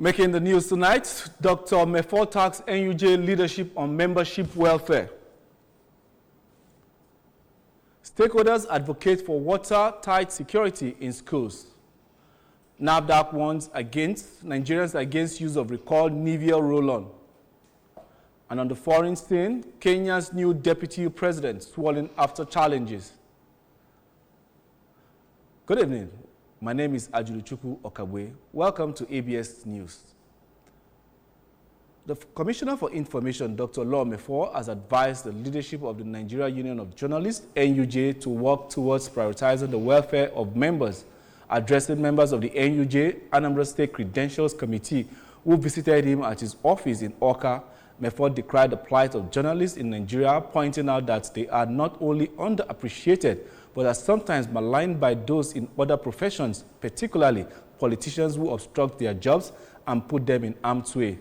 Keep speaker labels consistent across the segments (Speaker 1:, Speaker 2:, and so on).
Speaker 1: Making the news tonight, Dr. Mefor tasked NUJ leadership on membership welfare. Stakeholders advocate for watertight security in schools. NAFDAC warns against Nigerians against use of recalled Nivea roll-on. And on the foreign scene, Kenya's new deputy president swollen after challenges. Good evening. My name is Ajuluchukwu Okabwe. Welcome to ABS News. The Commissioner for Information, Dr. Law Mefor, has advised the leadership of the Nigeria Union of Journalists, NUJ, to work towards prioritizing the welfare of members. Addressing members of the NUJ Anambra State Credentials Committee who visited him at his office in Awka, Mefor decried the plight of journalists in Nigeria, pointing out that they are not only underappreciated, but are sometimes maligned by those in other professions, particularly politicians who obstruct their jobs and put them in harm's way.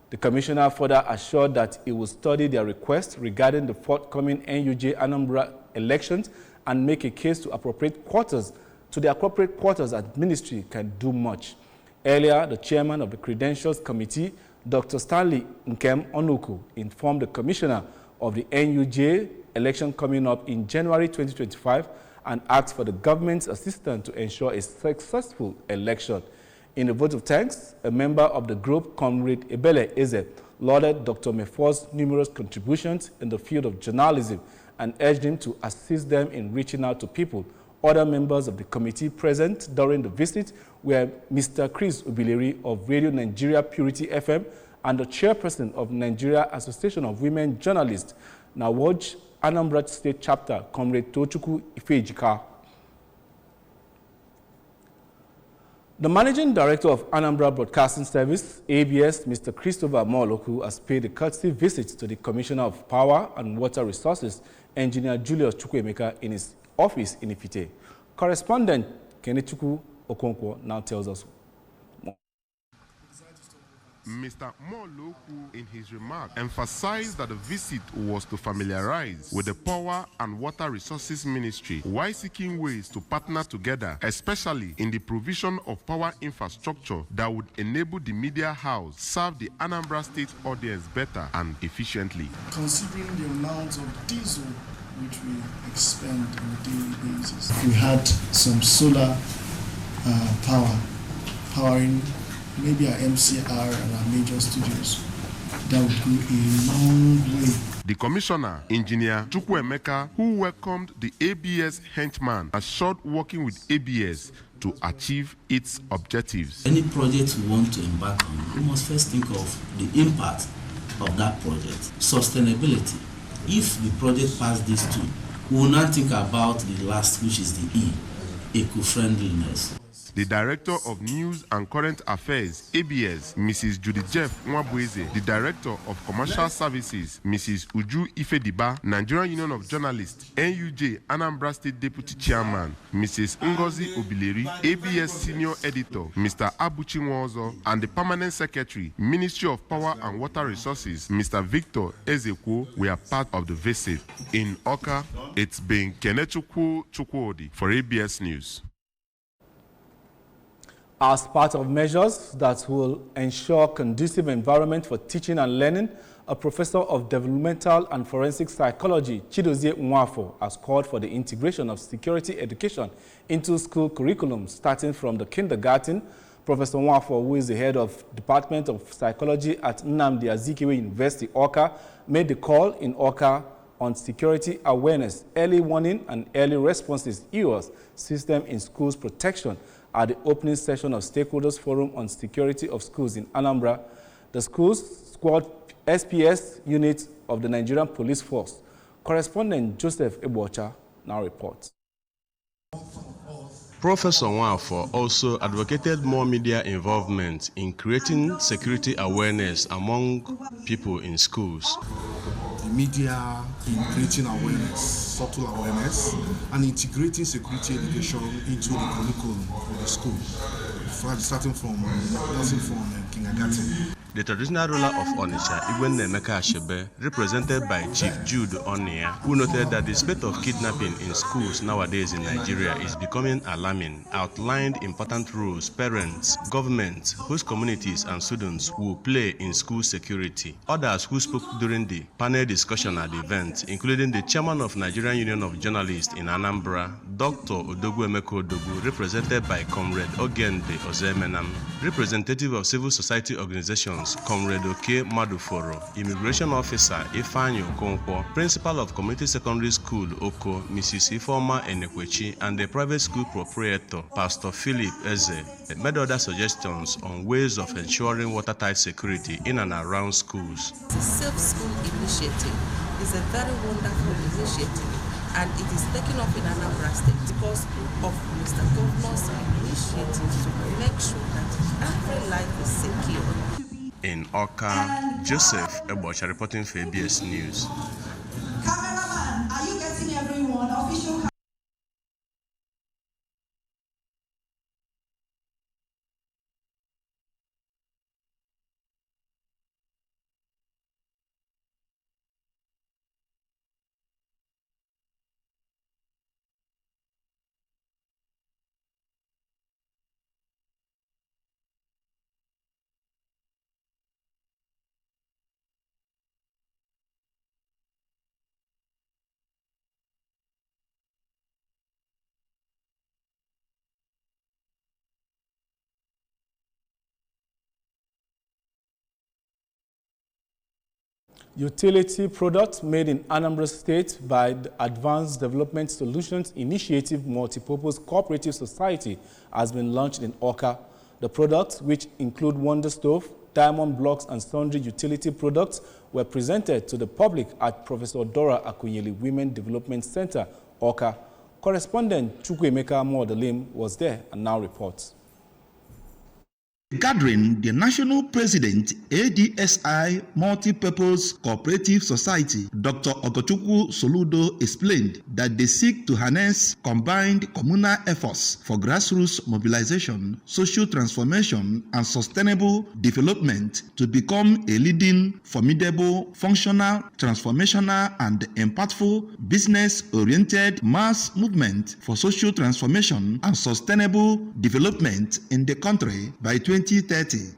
Speaker 1: The commissioner further assured that he will study their request regarding the forthcoming NUJ Anambra elections and make a case to appropriate quarters. To the appropriate quarters at ministry can do much. Earlier, the chairman of the Credentials Committee, Dr. Stanley Nkem Onuku, informed the commissioner of the NUJ election coming up in January 2025 and asked for the government's assistance to ensure a successful election. In a vote of thanks, a member of the group, Comrade Ebele Eze, lauded Dr. Mefor's numerous contributions in the field of journalism and urged him to assist them in reaching out to people. Other members of the committee present during the visit were Mr. Chris Ubileri of Radio Nigeria Purity FM and the chairperson of Nigeria Association of Women Journalists, Nawoj Anambra State Chapter, Comrade Tochukwu Ifejika. The Managing Director of Anambra Broadcasting Service, ABS, Mr. Christopher Moloku, has paid a courtesy visit to the Commissioner of Power and Water Resources, Engineer Julius Chukwuemeka, in his office in Ifite. Correspondent Kenechukwu Okonkwo now tells us more.
Speaker 2: Mr. Moloku, in his remarks, emphasized that the visit was to familiarize with the Power and Water Resources Ministry while seeking ways to partner together, especially in the provision of power infrastructure that would enable the media house serve the Anambra State audience better and efficiently.
Speaker 3: Considering the amount of diesel which we expend on a daily basis, we had some solar power powering maybe our MCR and our major studios. That would go a long way.
Speaker 2: The commissioner, Engineer Chukwuemeka, who welcomed the ABS henchman, assured working with ABS to achieve its objectives.
Speaker 4: Any project we want to embark on, we must first think of the impact of that project. Sustainability. If the project passes these two, we will not think about the last, which is the E, eco-friendliness.
Speaker 2: The Director of News and Current Affairs, ABS, Mrs. Judy Jeff Nwabueze, the Director of Commercial Services, Mrs. Uju Ifediba, Nigerian Union of Journalists, NUJ Anambra State Deputy Chairman, Mrs. Ngozi Obileri, ABS Senior Editor, Mr. Abuchi Nwozo, and the Permanent Secretary, Ministry of Power and Water Resources, Mr. Victor Ezekwo, were part of the visit. In Awka, it's been Kenechukwu Chukwudi for ABS News.
Speaker 1: As part of measures that will ensure conducive environment for teaching and learning, a professor of developmental and forensic psychology, Chidozie Nwafo, has called for the integration of security education into school curriculum starting from the kindergarten. Professor Nwafo, who is the head of Department of Psychology at Nnamdi Azikiwe University, Awka, made the call in Awka on security awareness, early warning and early responses EOS system in schools protection at the opening session of Stakeholders Forum on Security of Schools in Anambra. The school's squad SPS unit of the Nigerian Police Force. Correspondent Joseph Ebocha now reports.
Speaker 5: Professor Nwafo also advocated more media involvement in creating security awareness among people in schools.
Speaker 6: The media in creating awareness, subtle awareness, and integrating security education into the curriculum of the school, starting from kindergarten.
Speaker 5: The traditional ruler of Onitsha, Igwe Emeka Ashebe, represented by Chief Jude Onia, who noted that the spate of kidnapping in schools nowadays in Nigeria is becoming alarming, outlined important roles parents, government, host communities, and students will play in school security. Others who spoke during the panel discussion at the event, including the chairman of Nigerian Union of Journalists in Anambra, Dr. Odogwu Emeka Odogwu, represented by Comrade Ogende Ozemenam, representative of civil society organizations, Comrade Oke Maduforo, Immigration Officer Ifeanyi Okonkwo, Principal of Community Secondary School Oko, Mrs. Ifeoma Enekwechi, and the private school proprietor, Pastor Philip Eze, made other suggestions on ways of ensuring watertight security in and around schools.
Speaker 7: The Safe School Initiative is a very wonderful initiative, and it is taken up in Anambra State because of Mr. Governor's initiative to make sure that every life is secure.
Speaker 5: In Oka, Joseph Ebocha reporting for ABS News.
Speaker 8: Cameraman, are you getting everyone? Official.
Speaker 1: Utility products made in Anambra State by the Advanced Development Solutions Initiative Multipurpose Cooperative Society has been launched in Oka. The products, which include Wonder Stove, diamond blocks, and sundry utility products, were presented to the public at Professor Dora Akunyili Women Development Center, Oka. Correspondent Chukwuemeka Modelim was there and now reports.
Speaker 9: Gathering, the National President, ADSI Multipurpose Cooperative Society, Dr. Ogochukwu Soludo, explained that they seek to harness combined communal efforts for grassroots mobilization, social transformation, and sustainable development to become a leading, formidable, functional, transformational, and impactful business-oriented mass movement for social transformation and sustainable development in the country by 2030.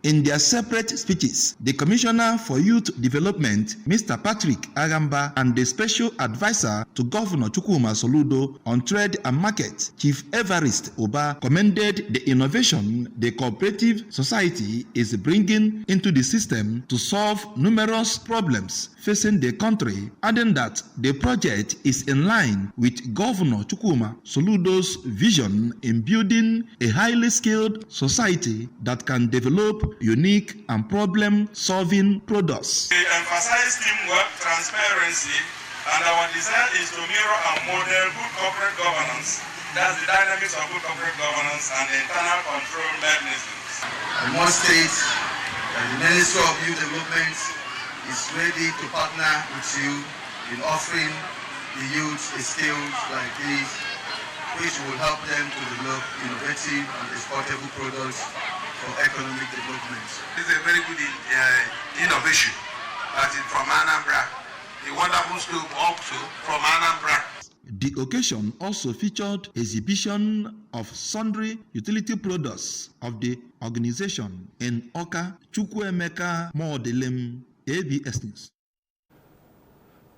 Speaker 9: In their separate speeches, the Commissioner for Youth Development, Mr. Patrick Agamba, and the Special Advisor to Governor Chukwuma Soludo on Trade and Market, Chief Evarist Oba, commended the innovation the cooperative society is bringing into the system to solve numerous problems facing the country, adding that the project is in line with Governor Chukwuma Soludo's vision in building a highly skilled society that can develop unique and problem-solving products.
Speaker 10: We emphasize teamwork, transparency, and our desire is to mirror and model good corporate governance. That's the dynamics of good corporate governance and internal control mechanisms.
Speaker 11: I must state that the Ministry of Youth Development is ready to partner with you in offering the youth skills like these, which will help them to develop innovative and exportable products for economic development.
Speaker 10: This is a very good innovation that is from Anambra. A wonderful scope also from Anambra.
Speaker 9: The occasion also featured exhibition of sundry utility products of the organization in Oka. Chukwuemeka Modelem, ABS News.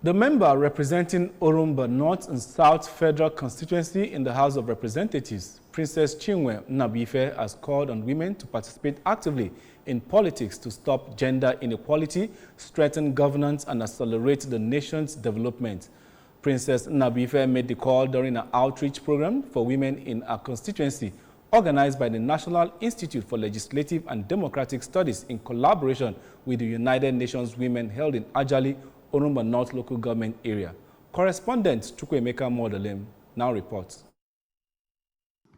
Speaker 1: The member representing Orumba North and South Federal Constituency in the House of Representatives, Princess Chinwe Nnabuife, has called on women to participate actively in politics to stop gender inequality, strengthen governance, and accelerate the nation's development. Princess Nnabuife made the call during an outreach program for women in her constituency, organized by the National Institute for Legislative and Democratic Studies in collaboration with the United Nations Women, held in Ajali, Orumba North Local Government Area. Correspondent Chukwuemeka Modelim now reports.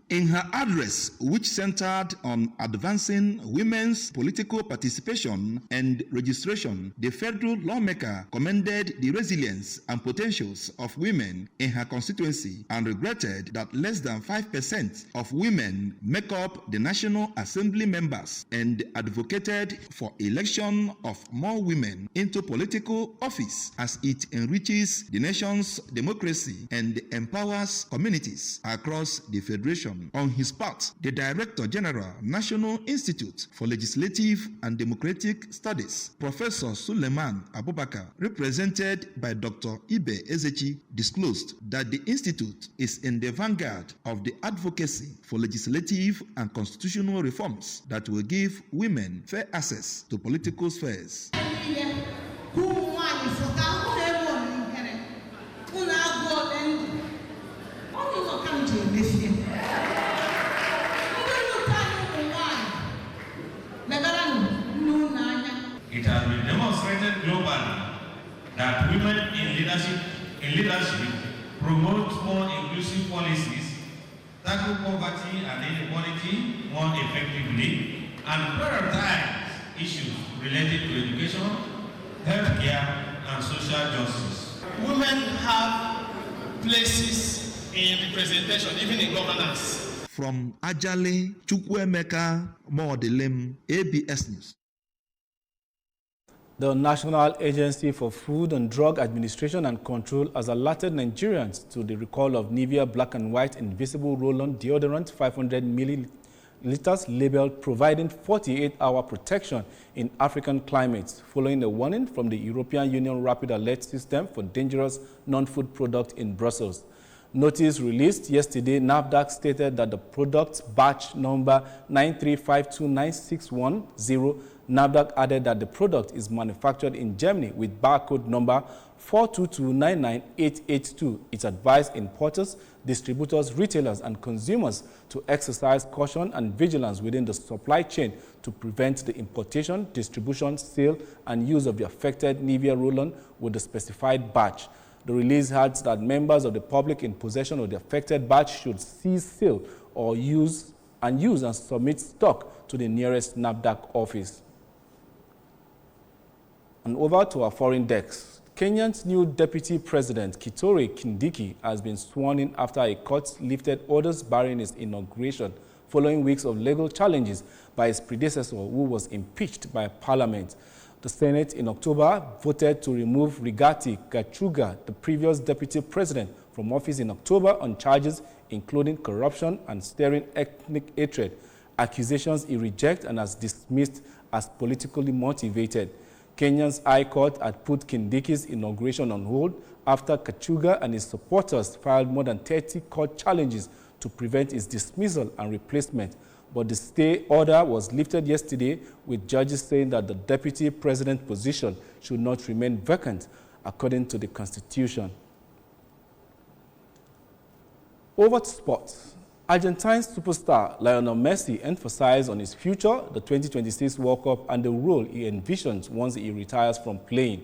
Speaker 9: In her address, which centered on advancing women's political participation and registration, the federal lawmaker commended the resilience and potentials of women in her constituency and regretted that less than 5% of women make up the National Assembly members and advocated for election of more women into political office as it enriches the nation's democracy and empowers communities across the federation. On his part, the Director General, National Institute for Legislative and Democratic Studies, Professor Suleiman Abubakar, represented by Dr. Ibe Ezechi, disclosed that the institute is in the vanguard of the advocacy for legislative and constitutional reforms that will give women fair access to political spheres.
Speaker 10: It has been demonstrated globally that women in leadership promote more inclusive policies, tackle poverty and inequality more effectively, and prioritize issues related to education, healthcare, and social justice.
Speaker 12: Women have places in representation, even in governance.
Speaker 9: From Ajale Chukwuemeka Modelem, ABS News.
Speaker 1: The National Agency for Food and Drug Administration and Control has alerted Nigerians to the recall of Nivea Black and White Invisible Roll-On Deodorant 500 milliliters labeled providing 48-hour protection in African climates, following a warning from the European Union Rapid Alert System for dangerous non-food products in Brussels. Notice released yesterday, NAFDAC stated that the product's batch number 935296110. NAFDAC added that the product is manufactured in Germany with barcode number 422998882. It advised importers, distributors, retailers, and consumers to exercise caution and vigilance within the supply chain to prevent the importation, distribution, sale, and use of the affected Nivea roll-on with the specified batch. The release adds that members of the public in possession of the affected batch should cease sale or use and submit stock to the nearest NAFDAC office. And over to our foreign decks. Kenya's new Deputy President, Kithure Kindiki, has been sworn in after a court lifted orders barring his inauguration following weeks of legal challenges by his predecessor, who was impeached by Parliament. The Senate in October voted to remove Rigathi Gachagua, the previous deputy president, from office in October on charges including corruption and stirring ethnic hatred, accusations he rejects and has dismissed as politically motivated. Kenya's High Court had put Kindiki's inauguration on hold after Gachagua and his supporters filed more than 30 court challenges to prevent his dismissal and replacement. But the stay order was lifted yesterday, with judges saying that the deputy president position should not remain vacant, according to the Constitution. Over to sports. Argentine superstar Lionel Messi emphasized on his future, the 2026 World Cup, and the role he envisions once he retires from playing.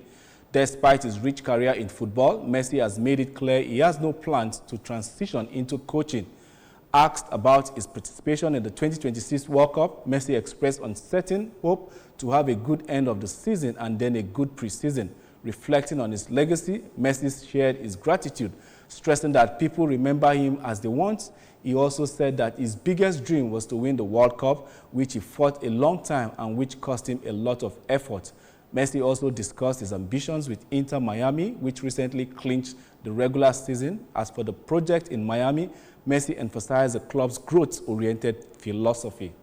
Speaker 1: Despite his rich career in football, Messi has made it clear he has no plans to transition into coaching. Asked about his participation in the 2026 World Cup, Messi expressed uncertain hope to have a good end of the season and then a good preseason. Reflecting on his legacy, Messi shared his gratitude, stressing that people remember him as they want. He also said that his biggest dream was to win the World Cup, which he fought a long time and which cost him a lot of effort. Messi also discussed his ambitions with Inter Miami, which recently clinched the regular season. As for the project in Miami, Messi emphasized the club's growth-oriented philosophy.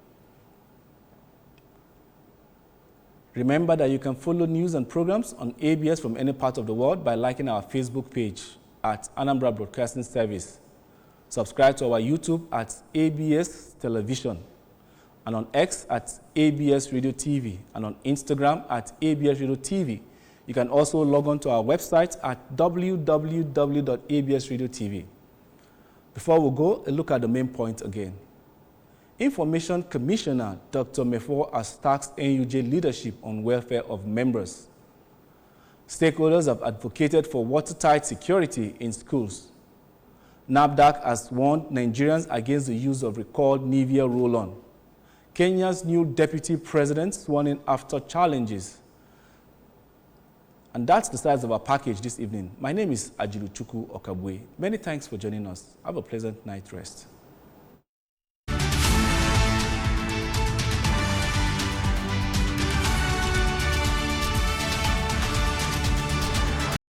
Speaker 1: Remember that you can follow news and programs on ABS from any part of the world by liking our Facebook page at Anambra Broadcasting Service. Subscribe to our YouTube at ABS Television, and on X at ABS Radio TV, and on Instagram at ABS Radio TV. You can also log on to our website at www.absradiotv. Before we go, a look at the main point again. Information Commissioner Dr. Mefo has tasked NUJ leadership on welfare of members. Stakeholders have advocated for watertight security in schools. NAFDAC has warned Nigerians against the use of recalled Nivea roll-on. Kenya's new deputy president sworn in after challenges. And that's the size of our package this evening. My name is Ajiluchukwu Okabwe. Many thanks for joining us. Have a pleasant night rest.